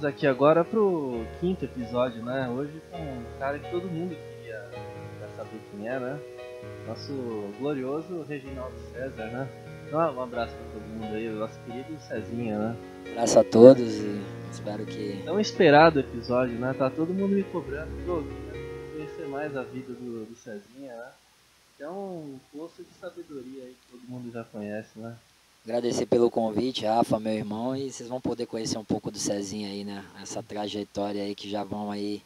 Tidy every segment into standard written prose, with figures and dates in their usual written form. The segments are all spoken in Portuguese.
Estamos aqui agora pro quinto episódio, né? Hoje com um cara que todo mundo queria saber quem é, né? Nosso glorioso Reginaldo César, né? Então, um abraço pra todo mundo aí, o nosso querido Cezinha, né? Um abraço a todos e espero que... Tão esperado episódio, né? Tá todo mundo me cobrando. Pô, queria conhecer mais a vida do Cezinha, né? Que é um poço de sabedoria aí que todo mundo já conhece, né? Agradecer pelo convite, Rafa, meu irmão, e vocês vão poder conhecer um pouco do Cezinha aí, né? Essa trajetória aí que já vão aí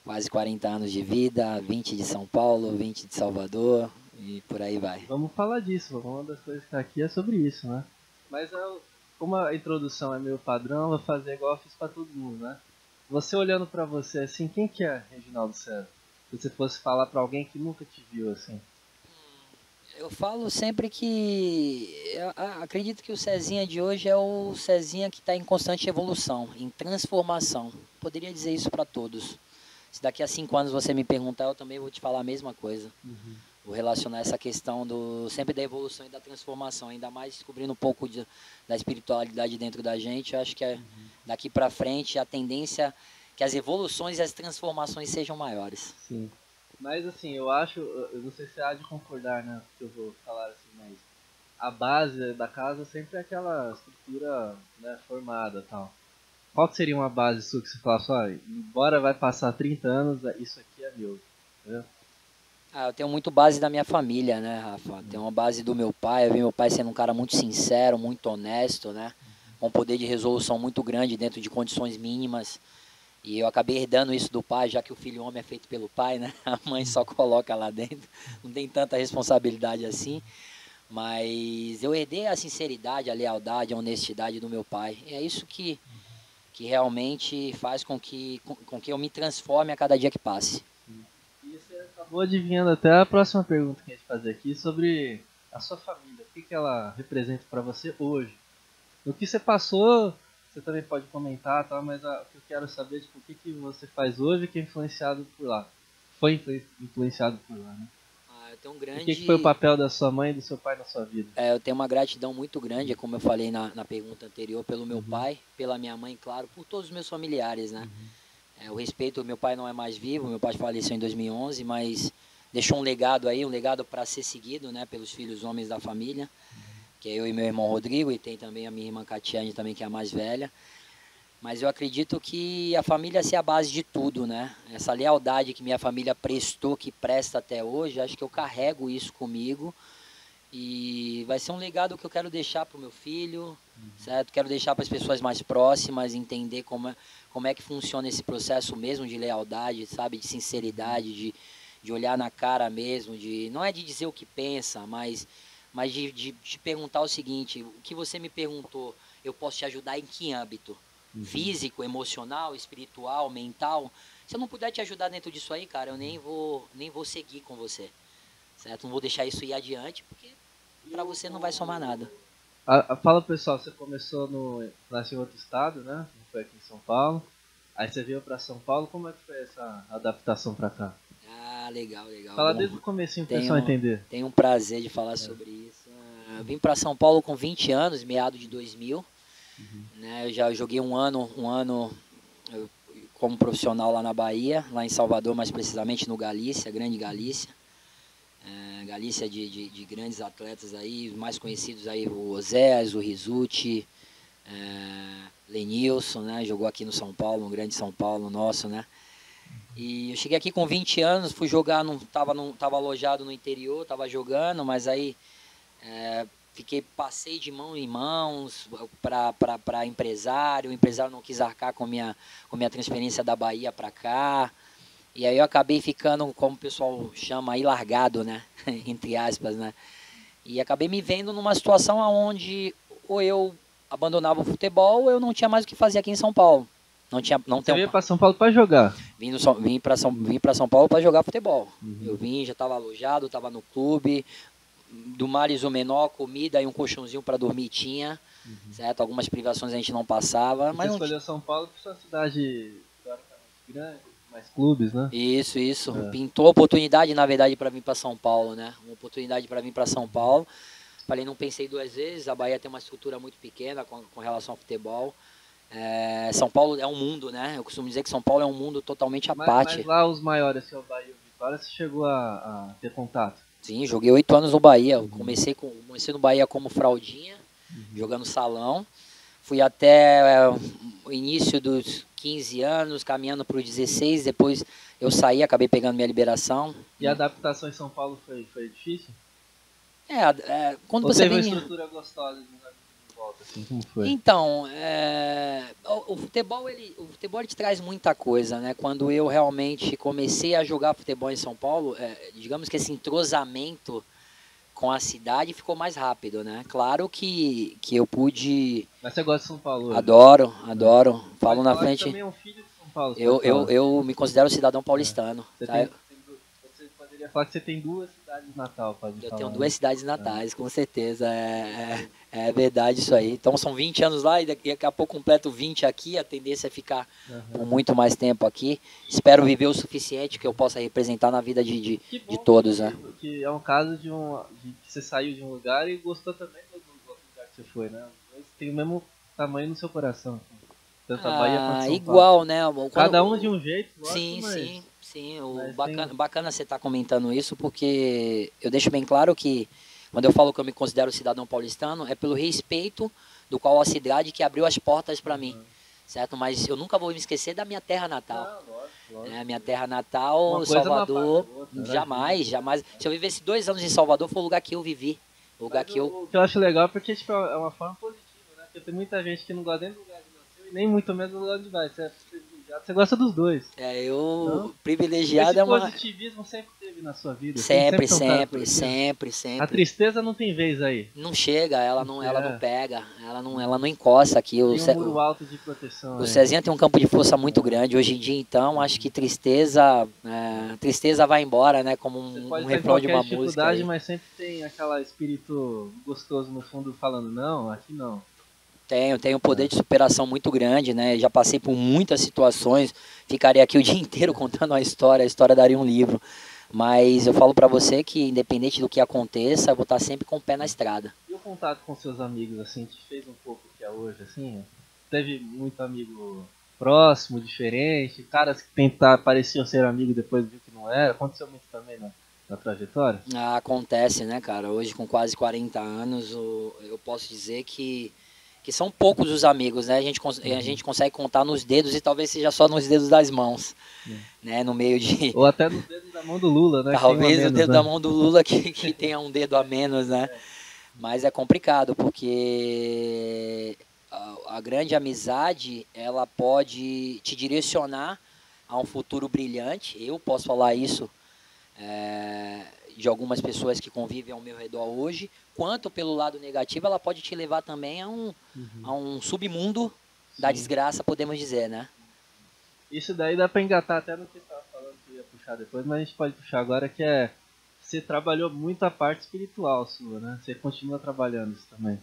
quase 40 anos de vida, 20 de São Paulo, 20 de Salvador e por aí vai. Vamos falar disso, uma das coisas que tá aqui é sobre isso, né? Mas como a introdução é meio padrão, eu vou fazer igual eu fiz pra todo mundo, né? Você olhando pra você assim, quem que é Reginaldo César? Se você fosse falar pra alguém que nunca te viu assim. Eu falo sempre que eu acredito que o Cezinha de hoje é o Cezinha que está em constante evolução, em transformação. Poderia dizer isso para todos. Se daqui a 5 anos você me perguntar, eu também vou te falar a mesma coisa. Vou relacionar essa questão sempre da evolução e da transformação, ainda mais descobrindo um pouco da espiritualidade dentro da gente. Eu acho que daqui para frente a tendência é que as evoluções e as transformações sejam maiores. Sim. Mas assim, eu não sei se você há de concordar, né, que eu vou falar assim, mas a base da casa sempre é aquela estrutura, né, formada, tal. Qual que seria uma base sua que você fala só, embora vai passar 30 anos, isso aqui é meu, entendeu? Eu tenho muito base da minha família, né, Rafa? Tenho uma base do meu pai. Eu vi meu pai sendo um cara muito sincero, muito honesto, né? Com um poder de resolução muito grande dentro de condições mínimas. E eu acabei herdando isso do pai, já que o filho homem é feito pelo pai, né? A mãe só coloca lá dentro. Não tem tanta responsabilidade assim. Mas eu herdei a sinceridade, a lealdade, a honestidade do meu pai. E é isso que realmente faz com que eu me transforme a cada dia que passe. E você acabou adivinhando até a próxima pergunta que a gente fazer aqui sobre a sua família. O que ela representa para você hoje? No que você passou, você também pode comentar, tá? Mas o que eu quero saber é tipo, o que você faz hoje que é influenciado por lá. Foi influenciado por lá, né? Eu tenho um O que foi o grande... papel da sua mãe e do seu pai na sua vida? eu tenho uma gratidão muito grande, como eu falei na pergunta anterior, pelo meu Uhum. pai, pela minha mãe, claro, por todos os meus familiares, né? O respeito, meu pai não é mais vivo, meu pai faleceu em 2011, mas deixou um legado aí, um legado para ser seguido, né, pelos filhos homens da família, que é eu e meu irmão Rodrigo, e tem também a minha irmã Catiane também, que é a mais velha. Mas eu acredito que a família é a base de tudo, né? Essa lealdade que minha família prestou, que presta até hoje, acho que eu carrego isso comigo. E vai ser um legado que eu quero deixar para o meu filho, certo? Quero deixar para as pessoas mais próximas, entender como é que funciona esse processo mesmo de lealdade, sabe? De sinceridade, de olhar na cara mesmo, não é de dizer o que pensa, mas de perguntar o seguinte: o que você me perguntou, eu posso te ajudar em que âmbito? Físico, emocional, espiritual, mental? Se eu não puder te ajudar dentro disso aí, cara, eu nem vou seguir com você, certo? Não vou deixar isso ir adiante, porque para você não vai somar nada. Fala pessoal, você nasceu em outro estado, né? Não foi aqui em São Paulo. Aí você veio pra São Paulo, como é que foi essa adaptação pra cá? Legal. Fala Bom, desde o comecinho pro pessoal entender. tenho um prazer de falar sobre isso. Eu vim para São Paulo com 20 anos, meado de 2000. Né? Eu já joguei um ano como profissional lá na Bahia, lá em Salvador, mais precisamente no Galícia, Grande Galícia. Galícia de grandes atletas aí, os mais conhecidos aí, o Oséias, o Rizuti, Lenilson, né? Jogou aqui no São Paulo, no Grande São Paulo nosso, né? E eu cheguei aqui com 20 anos, fui jogar, tava alojado no interior, tava jogando, mas aí passei de mão em mãos para empresário, o empresário não quis arcar com minha transferência da Bahia para cá, e aí eu acabei ficando, como o pessoal chama aí, largado, né? Entre aspas, né? E acabei me vendo numa situação onde ou eu abandonava o futebol ou eu não tinha mais o que fazer aqui em São Paulo. Você veio pra São Paulo pra jogar? Vim para São Paulo para jogar futebol. Eu já estava alojado, estava no clube, do Mares o menor, comida e um colchãozinho para dormir tinha, certo? Algumas privações a gente não passava. Você escolheu São Paulo por sua cidade grande, mais clubes, né? Isso. Pintou a oportunidade, na verdade, para vir para São Paulo, né? Uma oportunidade para vir para São Paulo. Falei, não pensei duas vezes, a Bahia tem uma estrutura muito pequena com relação ao futebol. São Paulo é um mundo, né? Eu costumo dizer que São Paulo é um mundo totalmente à Mas parte. lá os maiores, que é o Bahia e o Vitória, você chegou a ter contato? Sim, joguei 8 anos no Bahia. Eu comecei no Bahia como fraldinha, jogando salão. Fui até o início dos 15 anos, caminhando para os 16. Depois eu saí, acabei pegando minha liberação. E a adaptação em São Paulo foi difícil? Quando Ou você teve uma vem. estrutura gostosa de uns amigos de volta, assim, como foi? Então, o futebol ele te traz muita coisa, né? Quando eu realmente comecei a jogar futebol em São Paulo, digamos que esse entrosamento com a cidade ficou mais rápido, né? Claro que eu pude. Mas você gosta de São Paulo hoje? Adoro, Né? adoro. Falo Pode na falar que frente. também é um filho de São Paulo, você Eu, pode eu, falar. eu me considero cidadão É. paulistano. Você, Tá? você poderia falar que você tem 2 cidades de Natal, pode Eu falar. tenho Né? 2 cidades natais, com certeza. É verdade isso aí. Então são 20 anos lá e daqui a pouco completo 20 aqui. A tendência é ficar por muito mais tempo aqui. Espero viver o suficiente que eu possa representar na vida de Que bom todos, né? que é um caso de que você saiu de um lugar e gostou também do outro lugar que você foi, né? Os dois têm o mesmo tamanho no seu coração. Tanto a Bahia quanto São Paulo. Igual, né? Cada um de um jeito, lógico, Sim, sim, sim. mas Bacana você estar comentando isso, porque eu deixo bem claro que quando eu falo que eu me considero cidadão paulistano, é pelo respeito do qual a cidade que abriu as portas para mim, certo? Mas eu nunca vou me esquecer da minha terra natal. Não, lógico. Minha terra natal, Uma coisa Salvador, não outra, jamais, jamais. Se eu vivesse 2 anos em Salvador, foi o lugar que eu vivi. O lugar que eu... O que eu acho legal é porque tipo, é uma forma positiva, né? Porque tem muita gente que não gosta nem do lugar de nasceu e nem muito menos do lugar de vai. Você é privilegiado, você gosta dos dois. Privilegiado Esse é uma... positivismo sempre teve na sua vida? Sempre, foi um cara positivo? sempre. A tristeza não tem vez aí. Não chega, ela não pega, ela não encosta aqui. Tem um muro alto de proteção. O Cezinha tem um campo de força muito grande. Hoje em dia, então, acho que tristeza vai embora, né? Como um refrão de uma música. Aí. Mas sempre tem aquele espírito gostoso no fundo falando, não, aqui não. Tenho um poder de superação muito grande, né? Já passei por muitas situações, ficaria aqui o dia inteiro contando a história daria um livro. Mas eu falo pra você que, independente do que aconteça, eu vou estar sempre com o pé na estrada. E o contato com seus amigos, assim, te fez um pouco o que é hoje, assim? Teve muito amigo próximo, diferente, caras que pareciam ser amigos e depois viu que não era? Aconteceu muito também na trajetória? Acontece, né, cara? Hoje, com quase 40 anos, eu posso dizer que são poucos os amigos, né? A gente consegue contar nos dedos e talvez seja só nos dedos das mãos, né? No meio de... Ou até nos dedos da mão do Lula, né? Talvez o dedo da mão do Lula que tenha um dedo a menos, né? Mas é complicado, porque a grande amizade, ela pode te direcionar a um futuro brilhante. Eu posso falar isso de algumas pessoas que convivem ao meu redor hoje, quanto pelo lado negativo, ela pode te levar também a um submundo da desgraça, podemos dizer, né? Isso daí dá pra engatar até no que você estava falando que eu ia puxar depois, mas a gente pode puxar agora que você trabalhou muito a parte espiritual sua, né? Você continua trabalhando isso também.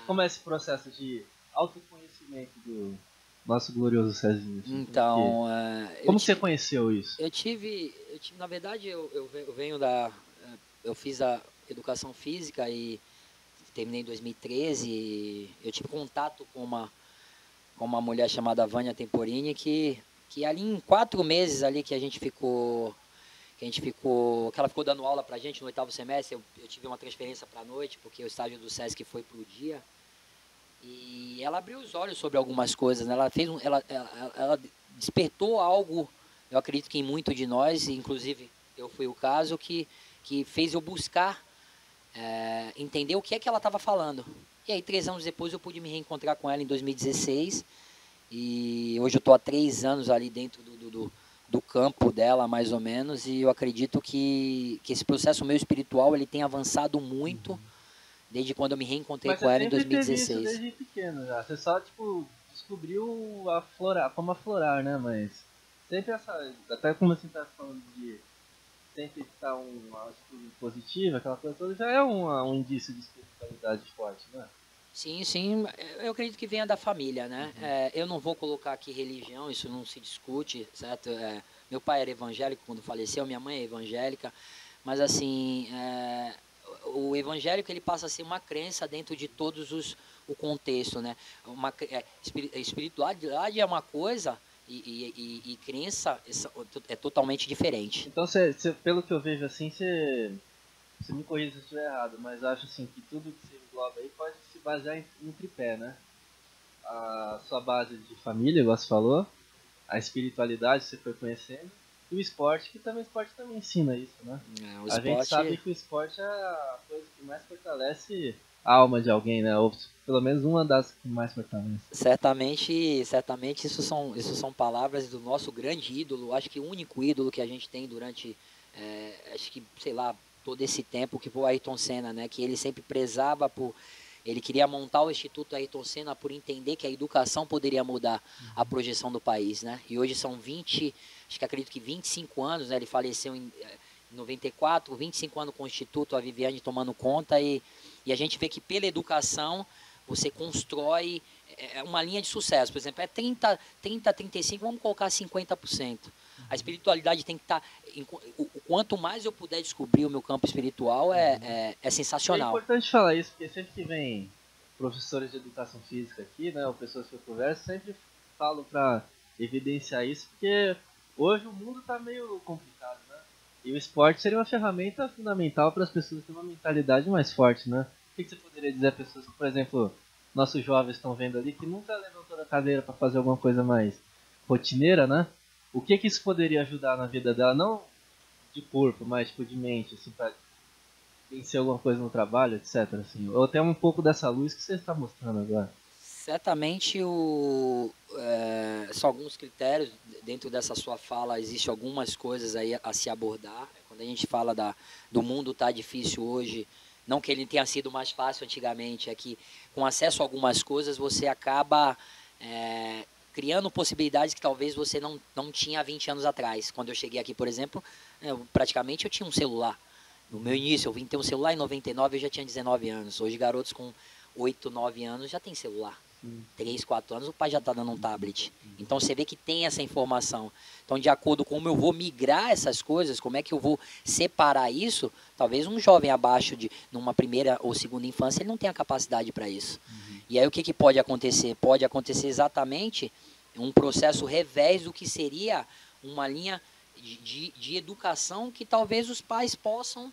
Como é esse processo de autoconhecimento do nosso glorioso Cezinho? Assim, então, como você conheceu isso? Eu tive, na verdade, eu venho eu fiz a educação física e terminei em 2013. Eu tive contato com uma mulher chamada Vânia Temporini que ali em 4 meses ali que ela ficou dando aula pra gente no 8º semestre, eu tive uma transferência pra noite, porque o estágio do SESC foi pro dia. E ela abriu os olhos sobre algumas coisas, né? Ela despertou algo, eu acredito que em muito de nós, inclusive eu fui o caso, que fez eu buscar entender o que é que ela estava falando. E aí 3 anos depois eu pude me reencontrar com ela em 2016, e hoje eu estou há 3 anos ali dentro do campo dela, mais ou menos, e eu acredito que esse processo meu espiritual ele tem avançado muito, desde quando eu me reencontrei com ela em 2016. Teve isso desde pequeno já. Você só descobriu como aflorar, né? Mas sempre até como você está falando de sempre estar uma atitude positiva, aquela coisa toda, já é um indício de espiritualidade forte, né? Sim, eu acredito que venha da família, né? Eu não vou colocar aqui religião, isso não se discute, certo? Meu pai era evangélico quando faleceu, minha mãe é evangélica, mas assim, o evangélico ele passa a ser uma crença dentro de todos o contexto, né? Espiritualidade é uma coisa e crença é totalmente diferente. Então, pelo que eu vejo assim, você me corrija se eu estiver errado, mas acho assim que tudo que você engloba aí pode se basear em um tripé, né? A sua base de família, igual você falou, a espiritualidade que você foi conhecendo, e o esporte, que também o esporte também ensina isso, né? O A gente esporte, sabe que o esporte é a coisa que mais fortalece a alma de alguém, né? Ou pelo menos uma das que mais fortalece. certamente isso são palavras do nosso grande ídolo, acho que o único ídolo que a gente tem durante, acho que, sei lá, todo esse tempo, que foi o Ayrton Senna, né? Que ele sempre prezava por... Ele queria montar o Instituto Ayrton Senna por entender que a educação poderia mudar a projeção do país, né? E hoje são 20, acho que acredito que 25 anos, né? Ele faleceu em 94, 25 anos com o Instituto, a Viviane tomando conta, e a gente vê que pela educação você constrói uma linha de sucesso. Por exemplo, é 30, 35, vamos colocar 50%. A espiritualidade tem que estar... O quanto mais eu puder descobrir o meu campo espiritual, é sensacional. É importante falar isso, porque sempre que vem professores de educação física aqui, né, ou pessoas que eu converso, sempre falo para evidenciar isso, porque hoje o mundo está meio complicado, né? E o esporte seria uma ferramenta fundamental para as pessoas terem uma mentalidade mais forte, né? O que você poderia dizer a pessoas que, por exemplo, nossos jovens estão vendo ali, que nunca levantou da cadeira para fazer alguma coisa mais rotineira, né? O que isso poderia ajudar na vida dela, não de corpo, mas tipo de mente, assim, para vencer alguma coisa no trabalho, etc. Assim. Ou até um pouco dessa luz que você está mostrando agora. Certamente são alguns critérios, dentro dessa sua fala existem algumas coisas aí a se abordar. Quando a gente fala do mundo tá difícil hoje, não que ele tenha sido mais fácil antigamente, é que com acesso a algumas coisas você acaba criando possibilidades que talvez você não tinha há 20 anos atrás. Quando eu cheguei aqui, por exemplo, praticamente eu tinha um celular. No meu início, eu vim ter um celular em 99, eu já tinha 19 anos. Hoje, garotos com 8, 9 anos já tem celular. 3, 4 anos, o pai já está dando um tablet. Então, você vê que tem essa informação. Então, de acordo com como eu vou migrar essas coisas, como é que eu vou separar isso, talvez um jovem abaixo de numa primeira ou segunda infância, ele não tenha capacidade para isso. E aí, o que pode acontecer? Pode acontecer exatamente um processo revés do que seria uma linha de educação que talvez os pais possam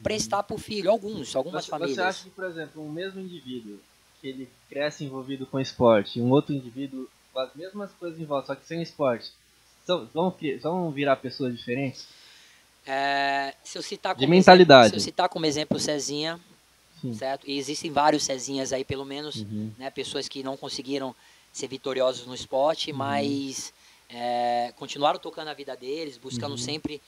prestar para o filho, algumas famílias. Você acha que, por exemplo, um mesmo indivíduo que ele cresce envolvido com esporte, um outro indivíduo com as mesmas coisas em volta, só que sem esporte, vão virar pessoas diferentes? Se eu citar de mentalidade. Se eu citar como exemplo o Cezinha, certo? E existem vários Cezinhas aí, pelo menos, né, pessoas que não conseguiram ser vitoriosos no esporte, mas continuaram tocando a vida deles, buscando sempre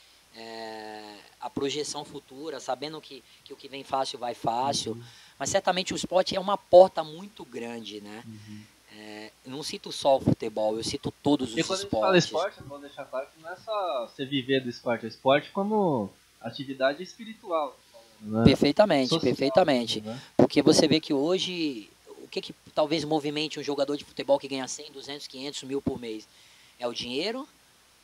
a projeção futura, sabendo que o que vem fácil vai fácil. Mas certamente o esporte é uma porta muito grande, né? Não cito só o futebol, eu cito todos os esportes. E quando a gente fala esporte, vamos deixar claro que não é só você viver do esporte, é esporte como atividade espiritual. Né? Perfeitamente, Social, perfeitamente. Né? Porque você vê que hoje, o que talvez movimente um jogador de futebol que ganha 100, 200, 500 mil por mês? É o dinheiro,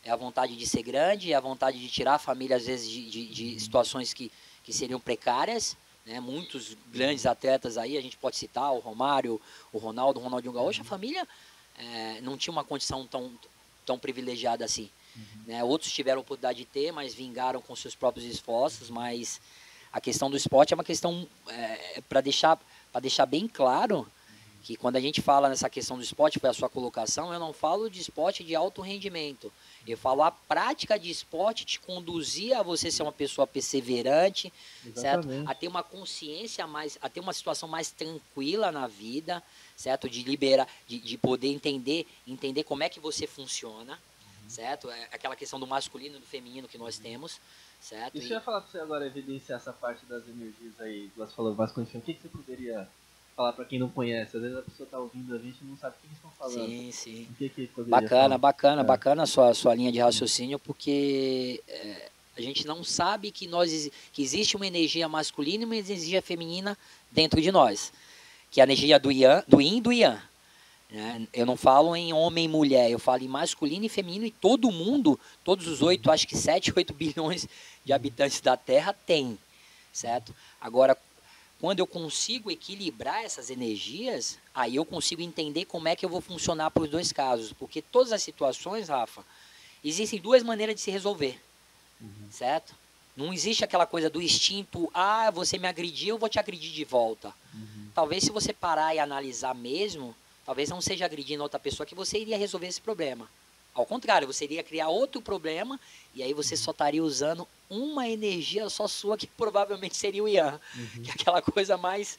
é a vontade de ser grande, é a vontade de tirar a família, às vezes, de situações que seriam precárias. Né? Muitos grandes atletas aí, a gente pode citar o Romário, o Ronaldo, o Ronaldinho Gaúcho, a família não tinha uma condição tão privilegiada assim. Né? Outros tiveram a oportunidade de ter, mas vingaram com seus próprios esforços, mas a questão do esporte é uma questão para deixar bem claro que quando a gente fala nessa questão do esporte, foi a sua colocação, eu não falo de esporte de alto rendimento. Eu falo a prática de esporte te conduzir a você ser uma pessoa perseverante, certo? A ter uma consciência mais, a ter uma situação mais tranquila na vida, certo? De liberar, de poder entender como é que você funciona, certo? É aquela questão do masculino e do feminino que nós temos, certo? Deixa eu falar para você agora, evidenciar essa parte das energias aí, você falou masculino, o que você poderia falar para quem não conhece? Às vezes a pessoa está ouvindo a gente e não sabe o que eles estão falando. Sim, sim. O que poderia falar? Bacana a sua linha de raciocínio, porque a gente não sabe que existe uma energia masculina e uma energia feminina dentro de nós, que é a energia do yin e do yang. Né? Eu não falo em homem e mulher, eu falo em masculino e feminino, e todo mundo, todos os 7, 8 bilhões de habitantes da Terra tem, certo? Agora, quando eu consigo equilibrar essas energias, aí eu consigo entender como é que eu vou funcionar para os dois casos. Porque todas as situações, Rafa, existem duas maneiras de se resolver, certo? Não existe aquela coisa do instinto, você me agrediu, eu vou te agredir de volta. Talvez se você parar e analisar mesmo, talvez não seja agredindo outra pessoa que você iria resolver esse problema. Ao contrário, você iria criar outro problema e aí você só estaria usando uma energia só sua, que provavelmente seria o Yan, que é aquela coisa mais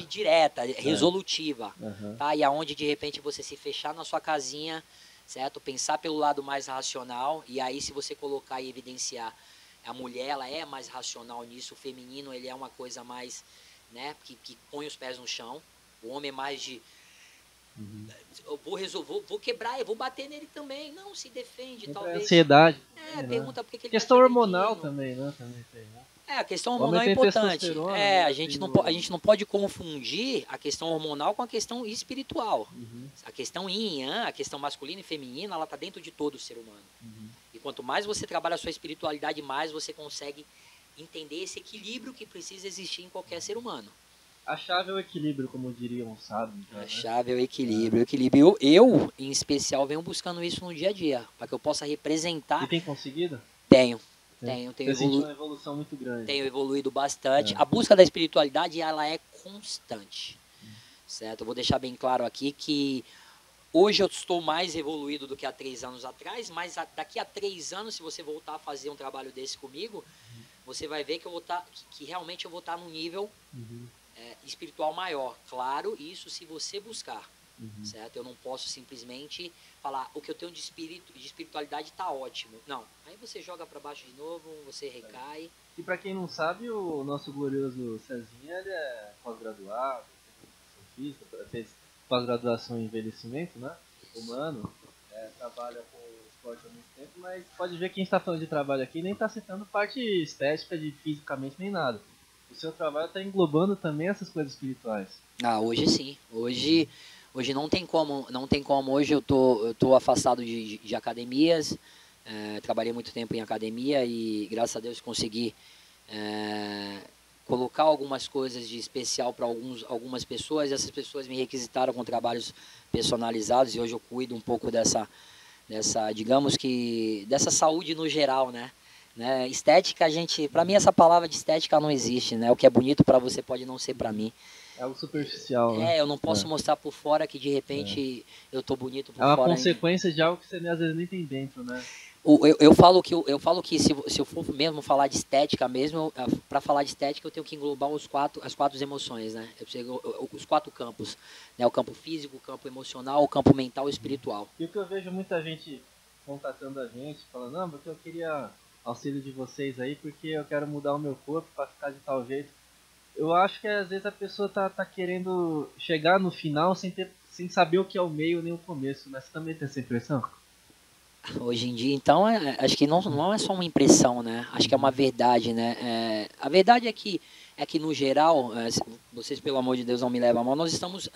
direta, resolutiva. Tá? E aonde de repente você se fechar na sua casinha, certo? Pensar pelo lado mais racional, e aí se você colocar e evidenciar, a mulher ela é mais racional nisso, o feminino ele é uma coisa mais, né, que põe os pés no chão, o homem é mais de eu vou resolver, vou quebrar, eu vou bater nele também. Não, se defende, talvez. Ansiedade. Pergunta por que ele questão tá te hormonal agredindo. também, né? Também tem, né? A questão hormonal é importante. A gente não pode confundir a questão hormonal com a questão espiritual. A questão yin, yang, a questão masculina e feminina, ela está dentro de todo o ser humano. E quanto mais você trabalha a sua espiritualidade, mais você consegue entender esse equilíbrio que precisa existir em qualquer ser humano. A chave é o equilíbrio, como diriam, sabe? A chave é o equilíbrio. O equilíbrio. Eu, em especial, venho buscando isso no dia a dia, para que eu possa representar. E tem conseguido? Tenho Você sentiu uma evolução muito grande. Tenho evoluído bastante. A busca da espiritualidade, ela é constante. Certo? Eu vou deixar bem claro aqui que hoje eu estou mais evoluído do que há 3 anos atrás, mas daqui a 3 anos, se você voltar a fazer um trabalho desse comigo, você vai ver que eu vou estar, que realmente eu vou estar num nível espiritual maior. Claro, isso se você buscar. Certo? Eu não posso simplesmente falar o que eu tenho de espiritualidade está ótimo. Não. Aí você joga para baixo de novo, você recai. E para quem não sabe, o nosso glorioso Cezinha, ele é pós-graduado, física, fez pós-graduação em envelhecimento, né? Humano, trabalha com esporte há muito tempo, mas pode ver que quem está falando de trabalho aqui nem está citando parte estética de fisicamente nem nada. O seu trabalho está englobando também essas coisas espirituais. Hoje sim. Hoje não tem como. Hoje eu tô afastado de academias. Trabalhei muito tempo em academia e graças a Deus consegui colocar algumas coisas de especial para algumas pessoas. Essas pessoas me requisitaram com trabalhos personalizados e hoje eu cuido um pouco dessa digamos que dessa saúde no geral, né? Estética, para mim essa palavra de estética não existe, né? O que é bonito para você pode não ser para mim. É algo superficial, né? Eu não posso mostrar por fora que de repente eu tô bonito por fora. É uma consequência de algo que você às vezes nem tem dentro, né? Eu falo que se eu for mesmo falar de estética mesmo, para falar de estética eu tenho que englobar as quatro emoções, né? Os 4 campos, né? O campo físico, o campo emocional, o campo mental e espiritual. E o que eu vejo muita gente contatando a gente, falando, não, porque eu queria auxílio de vocês aí, porque eu quero mudar o meu corpo para ficar de tal jeito. Eu acho que às vezes a pessoa tá querendo chegar no final sem saber o que é o meio nem o começo, né? Você também tem essa impressão? Hoje em dia, então, acho que não é só uma impressão, né? Acho que é uma verdade, né? A verdade é que no geral, vocês, pelo amor de Deus, não me levam a mal, nós estamos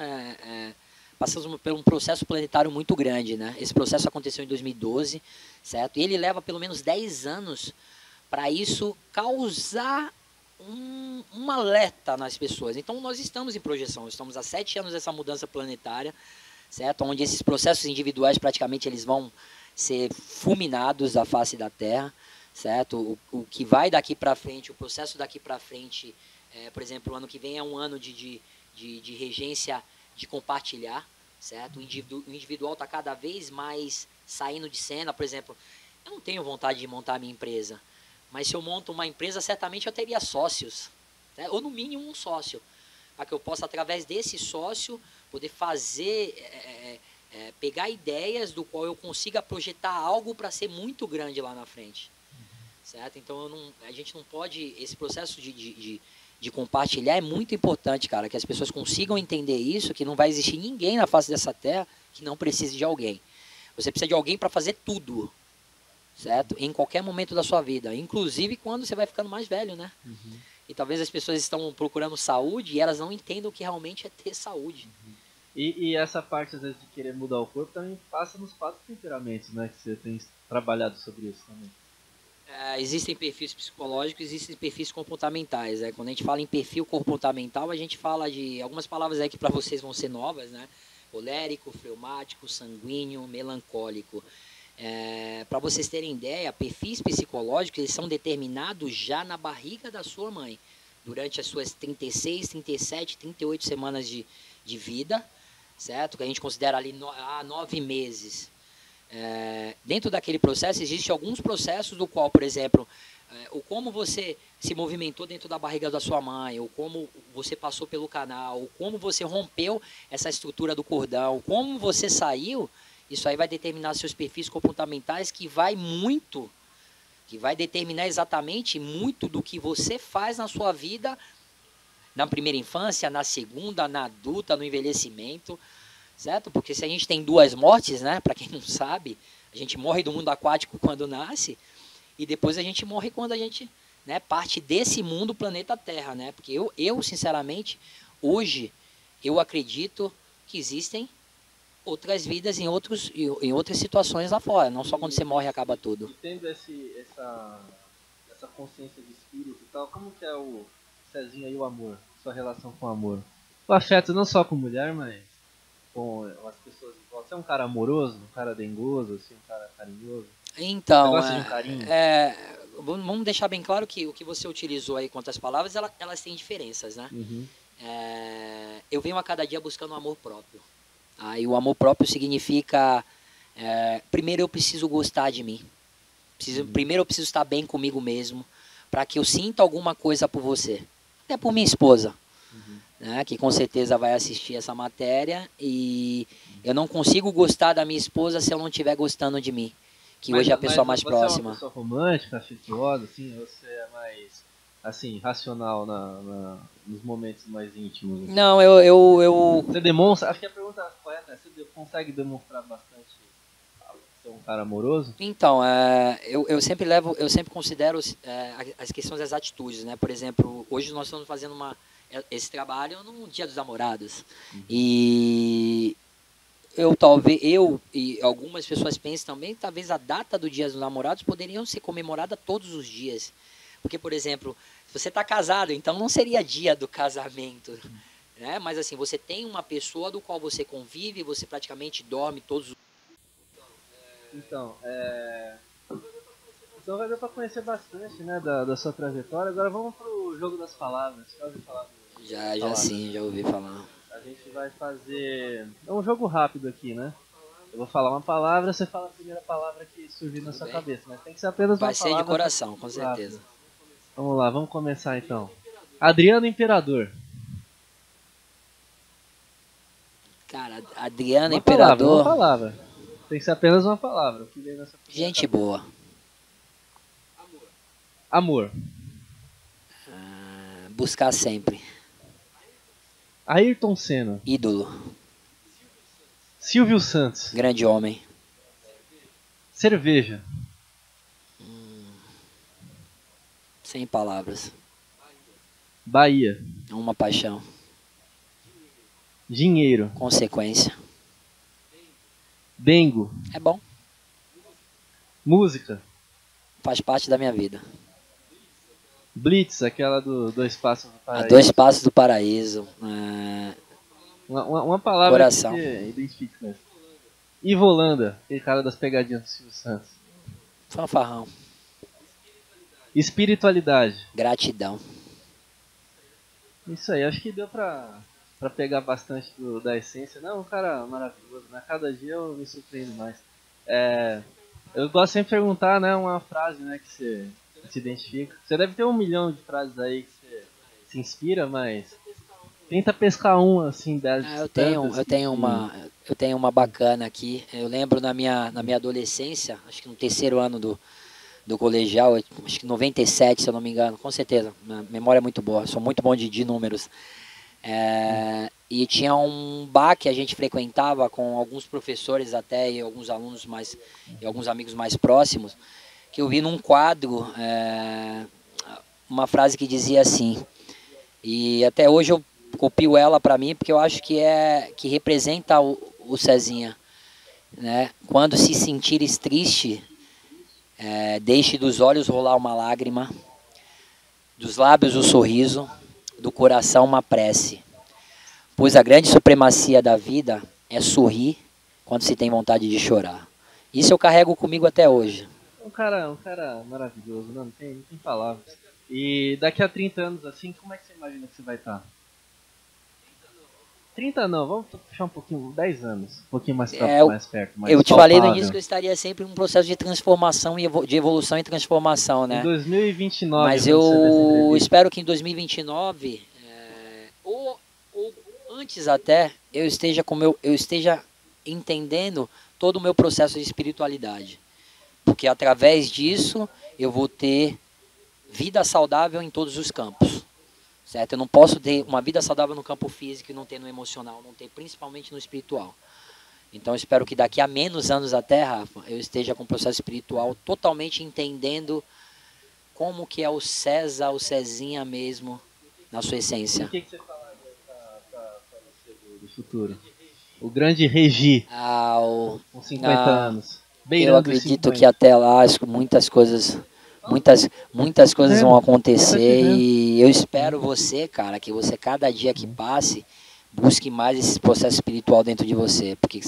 passamos por um processo planetário muito grande, né? Esse processo aconteceu em 2012, certo? E ele leva pelo menos 10 anos para isso causar um alerta nas pessoas. Então, nós estamos em projeção, estamos há 7 anos dessa mudança planetária, certo? Onde esses processos individuais praticamente eles vão ser fulminados da face da Terra, certo? O que vai daqui para frente, o processo daqui para frente, por exemplo, o ano que vem é um ano de regência de compartilhar, certo? O individual está cada vez mais saindo de cena. Por exemplo, eu não tenho vontade de montar a minha empresa, mas se eu monto uma empresa, certamente eu teria sócios, né? Ou no mínimo um sócio, para que eu possa, através desse sócio, poder fazer, pegar ideias do qual eu consiga projetar algo para ser muito grande lá na frente, certo? Então a gente não pode, esse processo de compartilhar é muito importante, cara, que as pessoas consigam entender isso, que não vai existir ninguém na face dessa terra que não precise de alguém. Você precisa de alguém para fazer tudo, certo? Em qualquer momento da sua vida, inclusive quando você vai ficando mais velho, né? E talvez as pessoas estão procurando saúde e elas não entendam o que realmente é ter saúde. E essa parte, às vezes, de querer mudar o corpo também passa nos 4 temperamentos, né? Que você tem trabalhado sobre isso também. Existem perfis psicológicos, existem perfis comportamentais. Né? Quando a gente fala em perfil comportamental, a gente fala de algumas palavras aí que para vocês vão ser novas, né? Colérico, fleumático, sanguíneo, melancólico. Para vocês terem ideia, perfis psicológicos eles são determinados já na barriga da sua mãe, durante as suas 36, 37, 38 semanas de vida, certo? Que a gente considera ali 9 meses. Dentro daquele processo, existem alguns processos do qual, por exemplo, o como você se movimentou dentro da barriga da sua mãe, ou como você passou pelo canal, ou como você rompeu essa estrutura do cordão, como você saiu, isso aí vai determinar seus perfis comportamentais, que vai determinar exatamente muito do que você faz na sua vida, na primeira infância, na segunda, na adulta, no envelhecimento, certo? Porque se a gente tem 2 mortes, né, para quem não sabe, a gente morre do mundo aquático quando nasce, e depois a gente morre quando a gente, né, parte desse mundo, planeta Terra, né? Porque eu sinceramente, hoje, eu acredito que existem outras vidas em outras situações lá fora, não só quando você morre e acaba tudo. E tendo essa consciência de espírito e tal, como que é o Cezinha e o amor? Sua relação com o amor? O afeto não só com mulher, mas com as pessoas em volta. Você é um cara amoroso, um cara dengoso, assim, um cara carinhoso? Você Então, gosta de um carinho? vamos deixar bem claro que o que você utilizou aí quanto às palavras, elas têm diferenças, né? Uhum. Eu venho a cada dia buscando um amor próprio. E o amor próprio significa, primeiro eu preciso gostar de mim. Primeiro eu preciso estar bem comigo mesmo, para que eu sinta alguma coisa por você. Até por minha esposa, né, que com certeza vai assistir essa matéria. E eu não consigo gostar da minha esposa se eu não estiver gostando de mim. Que hoje é a pessoa mais próxima. Você é uma pessoa romântica, afetuosa, assim? Ou você é mais, assim, racional nos momentos mais íntimos? Assim? Não, Você demonstra... Acho que a pergunta correta é: você consegue demonstrar bastante ser um cara amoroso? Então, eu sempre considero as questões das atitudes, né? Por exemplo, hoje nós estamos fazendo esse trabalho no Dia dos Namorados. E eu e algumas pessoas pensam também, talvez a data do Dia dos Namorados poderiam ser comemorada todos os dias. Porque, por exemplo, se você está casado, então não seria dia do casamento, né? Mas assim, você tem uma pessoa do qual você convive, você praticamente dorme todos os... Então, então vai dar para conhecer bastante, né, da sua trajetória. Agora vamos pro jogo das palavras. Já ouviu falar Já sim, já ouvi falar. A gente vai fazer... É um jogo rápido aqui, né? Eu vou falar uma palavra, você fala a primeira palavra que surgir na sua cabeça, mas tem que ser apenas uma palavra. Vai ser de coração, com certeza. Vamos lá, vamos começar então. Adriano Imperador. Cara, Adriano Uma Imperador... palavra. Tem que ser apenas uma palavra. O que vem nessa Gente boa. Amor. Buscar sempre. Ayrton Senna. Ídolo. Silvio Santos. Grande homem. Cerveja. Sem palavras. Bahia. Uma paixão. Dinheiro. Consequência. Dengo. É bom. Música. Faz parte da minha vida. Blitz, aquela do Dois Passos do Paraíso. Dois Passos do Paraíso. Uma palavra Coração. que você identifica mesmo. Ivo Holanda, aquele cara das pegadinhas do Silvio Santos. Fanfarrão. Espiritualidade. Gratidão. Isso aí, acho que deu pra pegar bastante da essência. Não, um cara maravilhoso, né? Cada dia eu me surpreendo mais. Eu gosto sempre de perguntar, né, uma frase, né, que você se identifica. Você deve ter 1 milhão de frases aí que você se inspira, mas tenta pescar uma, assim, delas. Eu tenho uma bacana aqui. Eu lembro na minha adolescência, acho que no 3º ano do colegial, acho que 97, se eu não me engano, com certeza. Minha memória é muito boa, sou muito bom de números. E tinha um bar que a gente frequentava com alguns professores até e alguns alunos e alguns amigos mais próximos, que eu vi num quadro uma frase que dizia assim, e até hoje eu copio ela para mim porque eu acho que representa o Cezinha, né? Quando se sentires triste, Deixe dos olhos rolar uma lágrima, dos lábios o sorriso, do coração uma prece. Pois a grande supremacia da vida é sorrir quando se tem vontade de chorar. Isso eu carrego comigo até hoje. Um cara maravilhoso, não tem palavras. E daqui a 30 anos, assim, como é que você imagina que você vai estar? 30 não, vamos puxar um pouquinho, 10 anos, um pouquinho mais, mais perto. Mais eu te palpável. falei no início que eu estaria sempre em um processo de transformação, de evolução e transformação, né? Em 2029. Mas eu espero que em 2029, ou antes até, eu esteja entendendo todo o meu processo de espiritualidade. Porque através disso eu vou ter vida saudável em todos os campos. Certo? Eu não posso ter uma vida saudável no campo físico e não ter no emocional, não ter principalmente no espiritual. Então eu espero que daqui a menos anos até, Rafa, eu esteja com o processo espiritual totalmente entendendo como que é o César, o Cezinha mesmo, na sua essência. O que você falaria para você do futuro? O grande Regi, com 50 anos. Eu acredito que até lá muitas coisas vão acontecer e eu espero você, cara, que você cada dia que passe busque mais esse processo espiritual dentro de você, porque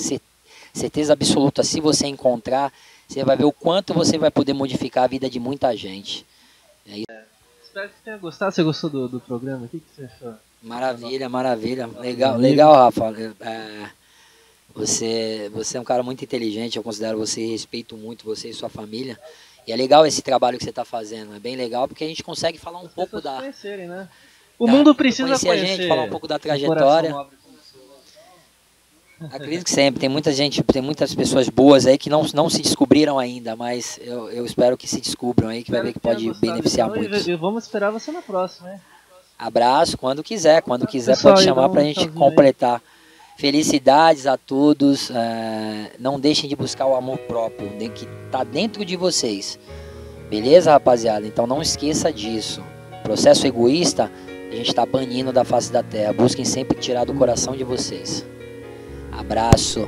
certeza absoluta, se você encontrar, você vai ver o quanto você vai poder modificar a vida de muita gente. Espero que você tenha gostado. Você gostou do programa? O que você achou? Maravilha. Legal, Rafa. Você é um cara muito inteligente, eu considero você e respeito muito você e sua família. E é legal esse trabalho que você está fazendo, é bem legal porque a gente consegue falar um pouco da... conhecerem, né? O mundo precisa conhecer a gente, falar um pouco da trajetória. Acredito que sempre, tem muitas pessoas boas aí que não se descobriram ainda, mas eu espero que se descubram aí, que vai ver que pode beneficiar muito. E vamos esperar você na próxima, né? Abraço, quando quiser pode chamar pra gente completar. Felicidades a todos, não deixem de buscar o amor próprio, que está dentro de vocês, beleza, rapaziada? Então não esqueça disso, processo egoísta a gente está banindo da face da terra, busquem sempre tirar do coração de vocês. Abraço.